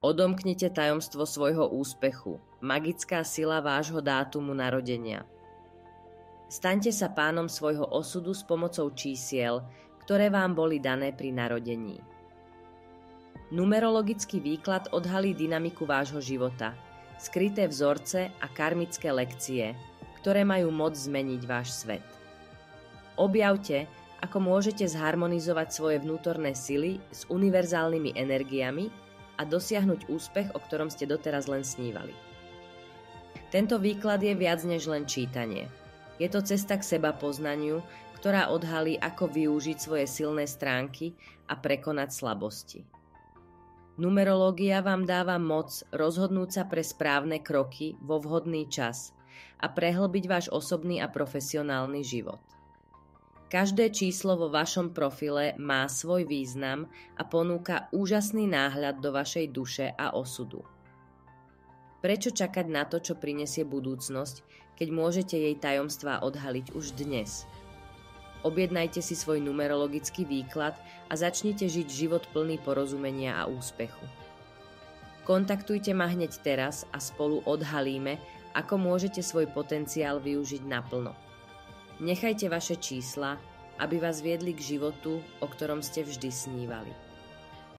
Odomknite tajomstvo svojho úspechu, magická sila vášho dátumu narodenia. Staňte sa pánom svojho osudu s pomocou čísiel, ktoré vám boli dané pri narodení. Numerologický výklad odhalí dynamiku vášho života, skryté vzorce a karmické lekcie, ktoré majú moc zmeniť váš svet. Objavte, ako môžete zharmonizovať svoje vnútorné sily s univerzálnymi energiami a dosiahnuť úspech, o ktorom ste doteraz len snívali. Tento výklad je viac než len čítanie. Je to cesta k seba poznaniu, ktorá odhalí, ako využiť svoje silné stránky a prekonať slabosti. Numerológia vám dáva moc rozhodnúť sa pre správne kroky vo vhodný čas a prehlbiť váš osobný a profesionálny život. Každé číslo vo vašom profile má svoj význam a ponúka úžasný náhľad do vašej duše a osudu. Prečo čakať na to, čo prinesie budúcnosť, keď môžete jej tajomstvá odhaliť už dnes? Objednajte si svoj numerologický výklad a začnite žiť život plný porozumenia a úspechu. Kontaktujte ma hneď teraz a spolu odhalíme, ako môžete svoj potenciál využiť naplno. Nechajte vaše čísla, aby vás viedli k životu, o ktorom ste vždy snívali.